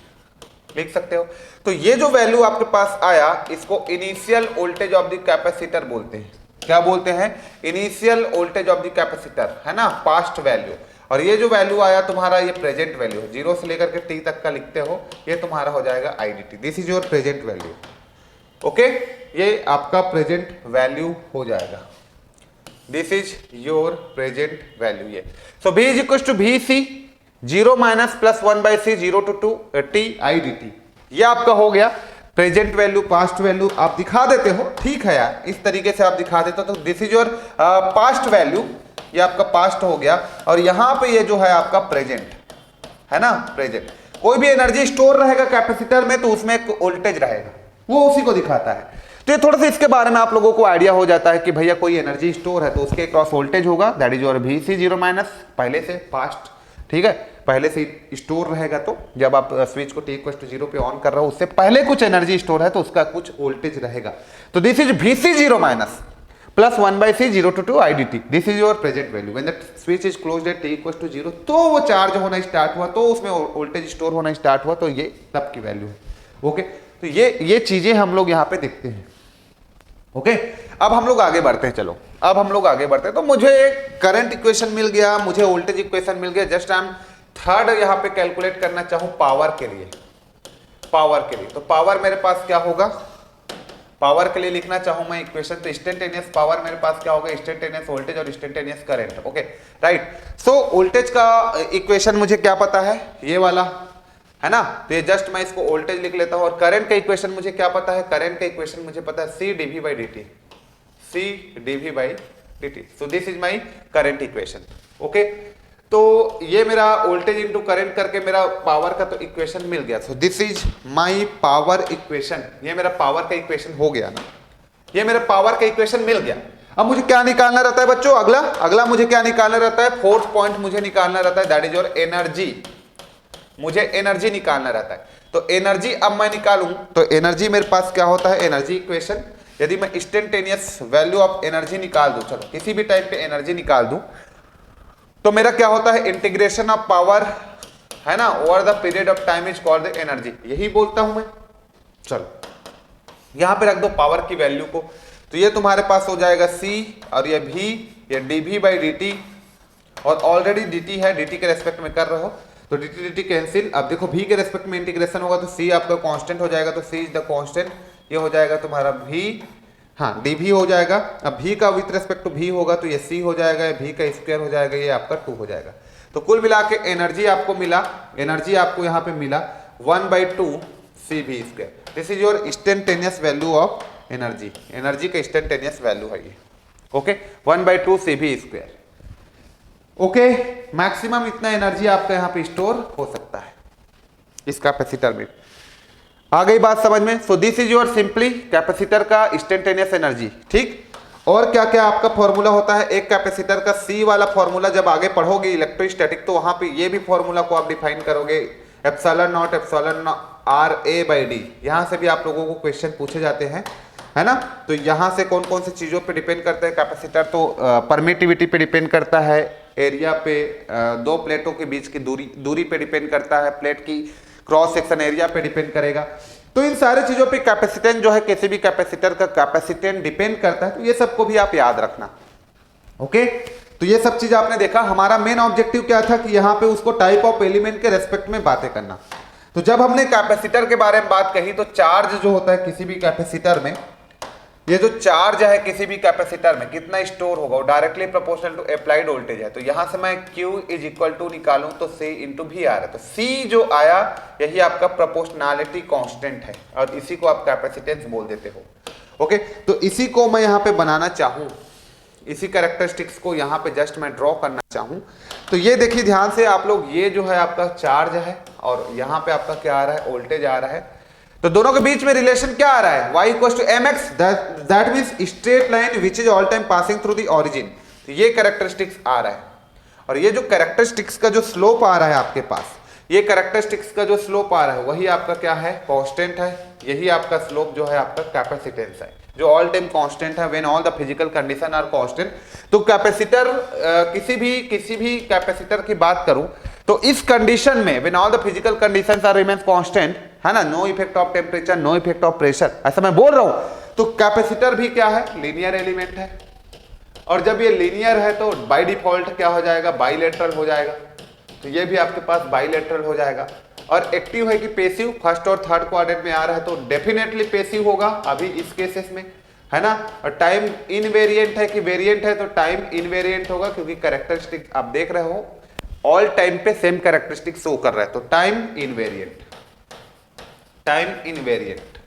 लिख सकते हो। तो ये जो वैल्यू आपके पास आया, इसको initial voltage of the capacitor बोलते हैं। क्या बोलते हैं, initial voltage of the capacitor, है ना, पास्ट वैल्यू। और ये जो वैल्यू आया तुम्हारा, ये प्रेजेंट वैल्यू, 0 से लेकर के t तक का लिखते हो, ये तुम्हारा हो जाएगा I dt, this is your present value. Okay, ये आपका प्रेजेंट वैल्यू हो जाएगा, this is your present value. ये so v is equal to vc 0 minus plus 1/c 0 to t I dt, ये आपका हो गया प्रेजेंट वैल्यू। पास्ट वैल्यू आप दिखा देते हो, ठीक है यार, इस तरीके से आप दिखा देते हो। तो this is your past value ये आपका पास्ट हो गया, और यहाँ पे ये जो है आपका प्रेजेंट है ना, प्रेजेंट। कोई भी एनर्जी स्टोर रहेगा कैपेसिटर में तो उसमें एक वोल्टेज रहेगा, वो उसी को दिखाता है। तो ये थोड़ा सा इसके बारे में आप लोगों को आइडिया हो जाता है कि भैया कोई एनर्जी स्टोर है तो उसके क्रॉस वोल्टेज होगा, दैट इज योर Vc0 पहले से पास्ट, ठीक है, पहले से स्टोर रहेगा। तो जब आप स्विच को t=0 पे ऑन कर रहे हो उससे पहले कुछ एनर्जी स्टोर है तो उसका कुछ वोल्टेज रहेगा। तो this is Vc0 plus 1/c 0 to 2 idt, this is your present value. When the switch is closed eight t=0 तो वो चार्ज होना स्टार्ट हुआ, तो उसमें वोल्टेज स्टोर होना स्टार्ट हुआ, तो ये तब की वैल्यू है। ओके, तो ये चीजें हम लोग यहाँ पे देखते हैं। ओके, अब हम लोग आगे बढ़ते हैं। चलो अब हम लोग आगे बढ़ते हैं। तो मुझे एक करंट इक्वेशन मिल गया, मुझे वोल्टेज इक्वेशन मिल गया। जस्ट आई एम थर्ड यहाँ पे कैलकुलेट करना चाहूँ पावर के लिए, पावर के लिए। तो पावर मेरे पास क्या होगा, पावर के लिए लिखना चाहूं मैं इक्वेशन, तो इंस्टेंटेनियस पावर मेरे पास क्या होगा, इंस्टेंटेनियस वोल्टेज और instantaneous current. Okay right. So voltage का इक्वेशन मुझे क्या पता है, ये वाला है ना, तो ये जस्ट मैं इसको वोल्टेज लिख लेता हूं। और करंट का इक्वेशन मुझे क्या पता है, करंट का इक्वेशन मुझे पता है C dV/dt, C dV/dt। So this is my current equation. Okay, तो ये मेरा वोल्टेज इंटू करंट करके मेरा पावर का तो इक्वेशन मिल गया। So this is my power equation, ये मेरा पावर का इक्वेशन हो गया ना, ये मेरा पावर का इक्वेशन मिल गया। अब मुझे क्या निकालना रहता है बच्चों, अगला मुझे क्या निकालना रहता है, फोर्थ पॉइंट मुझे निकालना रहता है, दैट इज योर एनर्जी। मुझे एनर्जी निकालना रहता है। तो एनर्जी अब मैं निकालूं तो एनर्जी मेरे पास क्या होता है, एनर्जी इक्वेशन। यदि मैं इंस्टेंटेनियस वैल्यू ऑफ एनर्जी निकाल दूं, चलो किसी भी टाइम पे एनर्जी निकाल दूं, तो मेरा क्या होता है, इंटीग्रेशन ऑफ पावर है ना over the period of time is called the energy, यही बोलता हूं मैं। चलो यहां पे रख दो पावर की वैल्यू को, तो ये तुम्हारे पास हो जाएगा C और ये V, ये dV/dt, और ऑलरेडी dt है, dt के रेस्पेक्ट में कर रहे हो तो dt कैंसिल। अब देखो V के रेस्पेक्ट में इंटीग्रेशन होगा तो C आपका कांस्टेंट हो जाएगा, तो C इज द कांस्टेंट, ये हो जाएगा तुम्हारा V, हाँ dV हो जाएगा। अब V का विथ रेस्पेक्ट टू V होगा तो ये C हो जाएगा, V का स्क्वायर हो जाएगा, ये आपका 2 हो जाएगा। तो कुल मिला के एनर्जी आपको मिला, एनर्जी आपको यहाँ पे मिला 1/2 CV²। This is your instantaneous value of energy, energy का इंस्टेंटेनियस वैल्यू है ये। Okay 1/2 CV²। ओके, मैक्सिमम इतना एनर्जी आपका यहाँ पे स्टोर हो सकता है इस कैपेसिटर में। आ गई बात समझ में। सो this is your simply capacitor का इंस्टेंटेनियस एनर्जी, ठीक। और क्या क्या आपका फॉर्मूला होता है, एक कैपेसिटर का C वाला फॉर्मूला जब आगे पढ़ोगे इलेक्ट्रोस्टैटिक तो वहां पे ये भी फॉर्मूला को आप डिफाइन करोगे, ε0 ε RA/d। यहां से भी आप लोगों को क्वेश्चन पूछे जाते हैं, है ना। तो यहां से कौन कौन सी चीजों पे डिपेंड करता है कैपेसिटर, तो परमिटिविटी पे डिपेंड करता है, एरिया पे, दो प्लेटों के बीच की दूरी पे डिपेंड करता है, प्लेट की क्रॉस सेक्शन एरिया पे डिपेंड करेगा। तो इन सारे चीजों पे कैपेसिटेंस जो है, किसी भी कैपेसिटर का कैपेसिटेंस डिपेंड करता है, तो ये सबको भी आप याद रखना। ओके, तो ये सब चीज आपने देखा। हमारा मेन ऑब्जेक्टिव क्या था कि यहाँ पे उसको टाइप ऑफ एलिमेंट के रेस्पेक्ट में बातें करना। तो जब हमने कैपेसिटर के बारे में बात कही तो चार्ज जो होता है किसी भी कैपेसिटर में, ये जो चार्ज है किसी भी कैपेसिटर में कितना स्टोर होगा वो directly proportional to applied voltage है। तो यहां से मैं Q = निकालूं तो C × V आ रहा है, तो C जो आया यही आपका प्रोपोर्शनैलिटी कांस्टेंट है और इसी को आप कैपेसिटेंस बोल देते हो। ओके, तो इसी को मैं यहाँ पे बनाना चाहूँ, इसी कैरेक्टरिस्टिक्स को यहाँ पे जस्ट मैं ड्रॉ करना चाहूँ। तो ये देखिए ध्यान से आप लोग, ये जो है आपका चार्ज है और यहाँ पे आपका क्या आ रहा है, वोल्टेज आ रहा है। तो दोनों के बीच में रिलेशन क्या आ रहा है, y = mx, that means straight line which is all time passing through the origin. तो ये कैरेक्टरिस्टिक्स आ रहा है, और ये जो कैरेक्टरिस्टिक्स का जो स्लोप आ रहा है आपके पास, ये कैरेक्टरिस्टिक्स का जो स्लोप आ रहा है वही आपका क्या है, कांस्टेंट है। यही आपका स्लोप जो है आपका कैपेसिटेंस है, जो ऑल टाइम कांस्टेंट है when all the physical condition are constant. तो कैपेसिटर, किसी भी कैपेसिटर की बात करूं तो इस कंडीशन में when all the physical conditions are remains constant, है ना, no effect of temperature, no effect of pressure, ऐसा मैं बोल रहा हूं। तो कैपेसिटर भी क्या है, लीनियर एलिमेंट है, और जब ये लीनियर है तो बाय डिफॉल्ट क्या हो जाएगा, बाइलेटरल हो जाएगा। तो ये भी आपके पास बाइलेटरल हो जाएगा। और एक्टिव है कि पेसिव, फर्स्ट और थर्ड क्वाड्रेंट में आ रहा है तो डेफिनेटली पेसिव होगा अभी इस केसेस में, है ना। और टाइम इनवेरिएंट है कि वेरिएंट है, तो टाइम इनवेरिएंट होगा क्योंकि कैरेक्टरिस्टिक आप देख रहे हो ऑल टाइम पे सेम कैरेक्टरिस्टिक शो कर रहा है, तो time invariant, time invariant.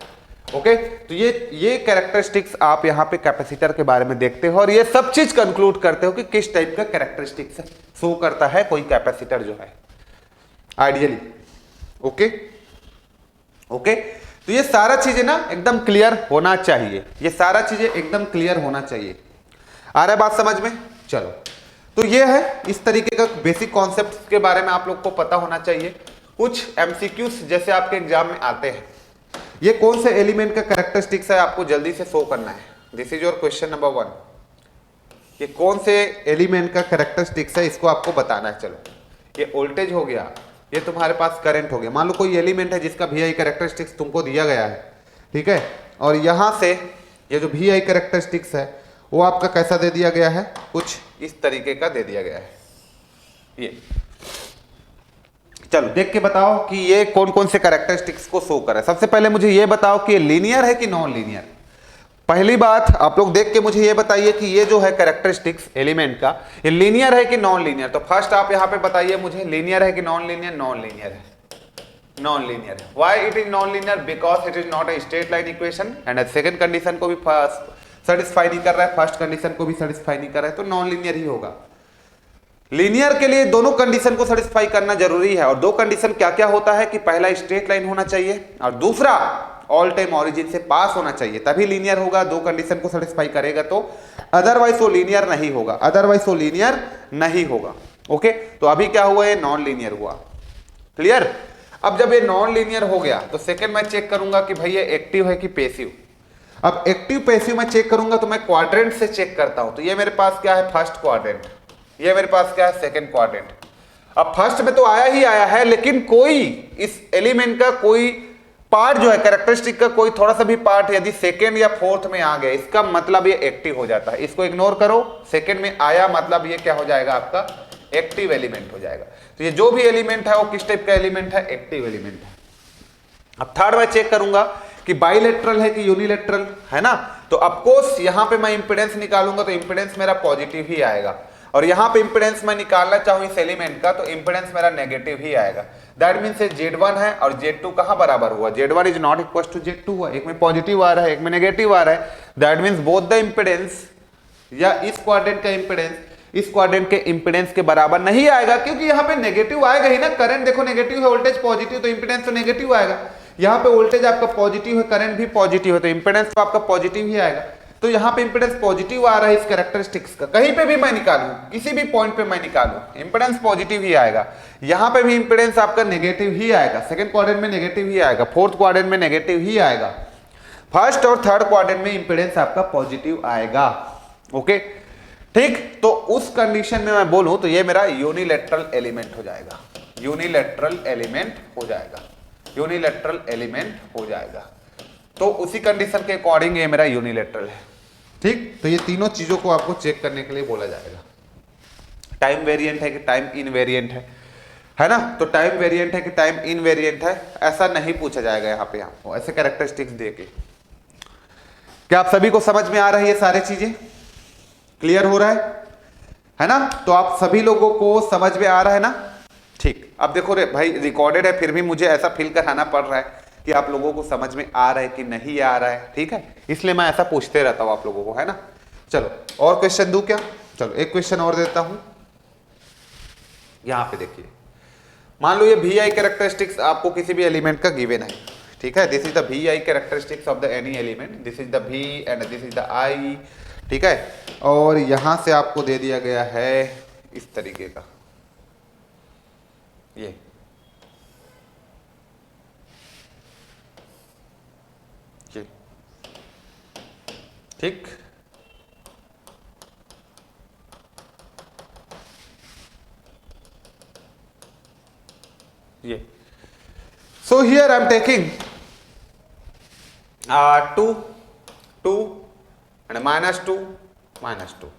Okay, तो ये कैरेक्टरिस्टिक्स आप यहाँ पे कैपेसिटर के बारे में देखते हो और ये सब चीज कंक्लूड करते हो कि किस टाइप का कैरेक्टरिस्टिक्स शो करता है कोई कैपेसिटर जो है आइडियली। ओके ओके, तो ये सारा चीजें ना एकदम क्लियर होना चाहिए, ये सारा चीजें एकदम क्लियर होना चाहिए। आ रहा है बात समझ में? चलो, तो ये है इस तरीके का बेसिक कॉन्सेप्ट के बारे में आप लोग को पता होना चाहिए। कुछ एमसीक्यूज जैसे आपके एग्जाम में आते हैं, ये कौन से एलिमेंट का कैरेक्टरिस्टिक्स है आपको जल्दी से शो करना है। This is your question number 1। ये कौन से एलिमेंट का कैरेक्टरिस्टिक्स है इसको आपको बताना है। चलो, ये वोल्टेज हो गया, ये तुम्हारे पास करंट हो गया। मान लो कोई एलिमेंट है जिसका VI कैरेक्टरिस्टिक्स तुमको दिया गया है, ठीक है, और यहां से ये जो VI कैरेक्टरिस्टिक्स है वो आपका कैसा दे दिया गया है, कुछ इस तरीके का दे दिया गया है। ये चलो देख के बताओ कि ये कौन कौन से कैरेक्टरिस्टिक्स को शो कर रहा है। सबसे पहले मुझे ये बताओ कि ये लीनियर है कि नॉन लीनियर। पहली बात आप लोग देख के मुझे ये बताइए कि ये जो है कैरेक्टरिस्टिक्स एलिमेंट का, ये लीनियर है कि नॉन लीनियर। तो फर्स्ट आप यहाँ पे बताइए मुझे, लीनियर है कि नॉन लीनियर? नॉन लीनियर है, नॉन लीनियर है। Why it is non linear? Because it is not a straight line equation and second condition को भी सेटिस्फाई नहीं कर रहा है, फर्स्ट कंडीशन को भी सेटिस्फाई नहीं कर रहा है, तो नॉन लीनियर ही होगा। लीनियर के लिए दोनों कंडीशन को सेटिस्फाई करना जरूरी है, और दो कंडीशन क्या क्या होता है कि पहला स्ट्रेट लाइन होना चाहिए और दूसरा ऑल टाइम ऑरिजिन से पास होना चाहिए, तभी लीनियर होगा। दो कंडीशन को सेटिस्फाई करेगा तो, अदरवाइज वो लीनियर नहीं होगा, अदरवाइज वो लीनियर नहीं होगा। ओके, तो अभी क्या हुआ, ये नॉन लीनियर हुआ। क्लियर? अब जब ये नॉन लीनियर हो गया तो सेकंड मैं चेक करूंगा कि भाई ये एक्टिव है कि पैसिव। अब एक्टिव पैसिव मैं चेक करूंगा तो मैं क्वाड्रेंट से चेक करता हूं। तो ये मेरे पास क्या है, फर्स्ट क्वाड्रेंट, ये मेरे पास क्या है, सेकंड क्वाड्रेंट। अब फर्स्ट में तो आया ही आया है, लेकिन कोई इस एलिमेंट का कोई पार्ट जो है कैरेक्टरिस्टिक का कोई थोड़ा सा भी पार्ट यदि सेकंड या फोर्थ में आ गया, इसका मतलब ये एक्टिव हो जाता है। इसको इग्नोर करो, सेकंड में आया मतलब ये क्या हो जाएगा, आपका एक्टिव एलिमेंट हो जाएगा। तो ये जो भी एलिमेंट है वो किस टाइप का एलिमेंट है, एक्टिव एलिमेंट है। अब थर्ड मैं चेक करूंगा कि बाइलेटरल है कि यूनिलेटरल है ना। तो ऑफकोर्स यहां पे मैं इंपेडेंस निकालूंगा तो इंपेडेंस मेरा पॉजिटिव ही आएगा, और यहां पे इंपेडेंस मैं निकालना चाहूं इस एलिमेंट का तो इंपेडेंस मेरा नेगेटिव ही आएगा। दैट मींस Z1 है और Z2 कहां बराबर हुआ, Z1 is not equal to Z2 हुआ। एक में पॉजिटिव आ रहा है, एक में नेगेटिव आ रहा है। That means both the impedance या इस क्वाड्रेंट का इंपेडेंस इस क्वाड्रेंट के इंपेडेंस के बराबर नहीं आएगा, क्योंकि यहां पे नेगेटिव आएगा ही ना। करंट देखो नेगेटिव है, वोल्टेज पॉजिटिव, तो इंपेडेंस तो नेगेटिव आएगा। यहां पे वोल्टेज आपका पॉजिटिव है, करंट भी पॉजिटिव है, तो इंपेडेंस तो आपका पॉजिटिव ही आएगा। तो यहां पे इंपेडेंस पॉजिटिव आ रहा है इस कैरेक्टरिस्टिक्स का, कहीं पे भी मैं निकालूं, किसी भी पॉइंट पे मैं निकालूं इंपेडेंस पॉजिटिव ही आएगा। यहां पे भी इंपेडेंस आपका नेगेटिव ही आएगा, सेकंड क्वाड्रेंट में नेगेटिव ही आएगा, फोर्थ क्वाड्रेंट में नेगेटिव ही आएगा, फर्स्ट और थर्ड क्वाड्रेंट में इंपेडेंस आपका पॉजिटिव आएगा। ओके ठीक, तो उस कंडीशन में मैं बोलूं तो ये मेरा यूनिलैटरल एलिमेंट हो जाएगा, यूनिलैटरल एलिमेंट हो जाएगा, यूनिलैटरल एलिमेंट हो जाएगा। तो उसी कंडीशन के अकॉर्डिंग ये मेरा यूनिलैटरल है। ठीक, तो ये तीनों चीजों को आपको चेक करने के लिए बोला जाएगा। टाइम वेरिएंट है कि टाइम इनवेरिएंट है ना। तो टाइम वेरिएंट है कि टाइम इनवेरिएंट है, ऐसा नहीं पूछा जाएगा यहाँ पे आपको, ऐसे कैरेक्टरिस्टिक्स देके। क्या आप सभी को समझ में आ रही है सारी चीजें? क्लियर हो रहा है ना? तो आप सभी लोगों को समझ में आ रहा है ना? ठीक, अब देखो रे भाई, रिकॉर्डेड है, फिर भी मुझे ऐसा फील कराना पड़ रहा है कि आप लोगों को समझ में आ रहा है कि नहीं आ रहा है। ठीक है, इसलिए मैं ऐसा पूछते रहता हूं आप लोगों को, है ना। चलो और क्वेश्चन दूं क्या? चलो एक क्वेश्चन और देता हूं। यहां पे देखिए, मान लो ये VI कैरेक्टरिस्टिक्स आपको किसी भी एलिमेंट का गिवन है। ठीक है, this is the VI characteristics of the any element, this is the V and this is the I। ठीक है, और यहां से आपको दे दिया गया है इस तरीके का ये। ठीक, ये so here I am taking 2 2 and -2 -2।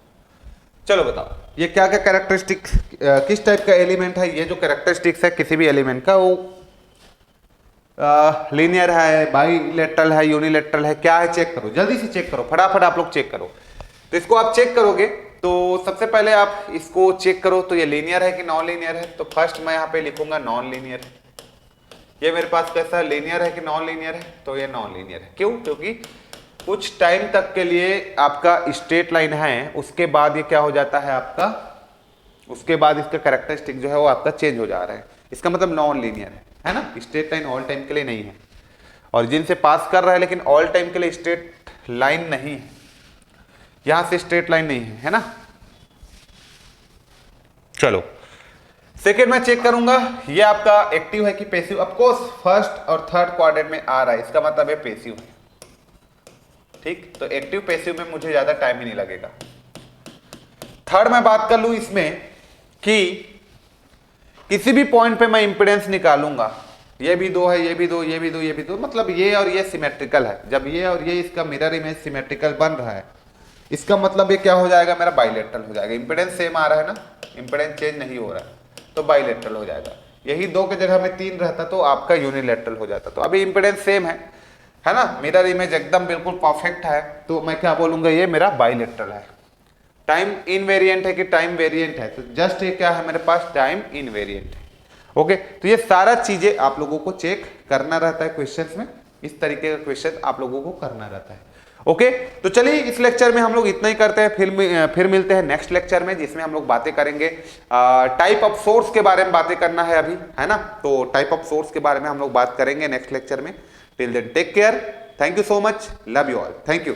चलो बताओ ये क्या क्या कैरेक्टरिस्टिक किस टाइप का एलिमेंट है। ये जो कैरेक्टरिस्टिक्स है किसी भी एलिमेंट का, वो लीनियर है, बाईलेटरल है, यूनिलेटरल है, क्या है चेक करो, जल्दी से चेक करो, फटाफट आप लोग चेक करो। तो इसको आप चेक करोगे तो सबसे पहले आप इसको चेक करो तो ये लीनियर है कि नॉन लीनियर है। तो फर्स्ट मैं यहाँ पे लिखूंगा नॉन लीनियर, ये मेरे पास कैसा लीनियर है कि नॉन लीनियर है, तो ये नॉन लीनियर है। क्यों? क्योंकि कुछ टाइम तक के लिए आपका स्ट्रेट लाइन है, उसके बाद ये क्या हो जाता है आपका, उसके बाद इसका कैरेक्टरिस्टिक जो है वो आपका चेंज हो जा रहा है, इसका मतलब नॉन लीनियर है ना। स्ट्रेट लाइन ऑल टाइम के लिए नहीं है, और जिनसे पास कर रहा है लेकिन ऑल टाइम के लिए स्ट्रेट लाइन नहीं है, यहां से स्ट्रेट लाइन नहीं है ना। चलो सेकेंड मैं चेक करूंगा ये आपका एक्टिव है कि पैसिव। ऑफकोर्स फर्स्ट और थर्ड क्वाड्रेंट में आ रहा है, इसका मतलब है पैसिव है। ठीक, तो एक्टिव पैसिव में मुझे ज्यादा टाइम ही नहीं लगेगा। थर्ड मैं बात कर लूं इसमें कि किसी भी पॉइंट पे मैं इंपेडेंस निकालूंगा, ये भी दो है, ये भी दो, ये भी दो, ये भी दो, मतलब ये और ये सिमेट्रिकल है। जब ये और ये इसका मिरर इमेज सिमेट्रिकल बन रहा है, इसका मतलब ये क्या हो जाएगा, मेरा बाइलेटरल हो जाएगा। इंपेडेंस सेम आ रहा है ना, इंपेडेंस चेंज नहीं हो रहा है, तो बाइलेटरल हो जाएगा। यही दो के जगह में 3 रहता तो आपका यूनिलेटरल हो जाता। तो अभी इंपेडेंस सेम है ना, मिरर इमेज एकदम बिल्कुल परफेक्ट है, तो मैं क्या बोलूंगा, ये मेरा बाइलेटरल है। टाइम इनवेरिएंट है कि टाइम वेरिएंट है, तो जस्ट ये क्या है मेरे पास, टाइम इनवेरिएंट है। ओके, तो ये सारा चीजें आप लोगों को चेक करना रहता है क्वेश्चंस में, इस तरीके का क्वेश्चन आप लोगों को करना रहता है। ओके, तो चलिए इस लेक्चर में हम लोग इतना ही करते हैं, फिर मिलते हैं नेक्स्ट लेक्चर में, जिसमें हम लोग बातें करेंगे टाइप ऑफ सोर्स के बारे में बातें करना है अभी, है ना। तो टाइप ऑफ सोर्स के बारे में हम लोग बात करेंगे नेक्स्ट लेक्चर में। Till then take care, thank you so much, love you all, thank you.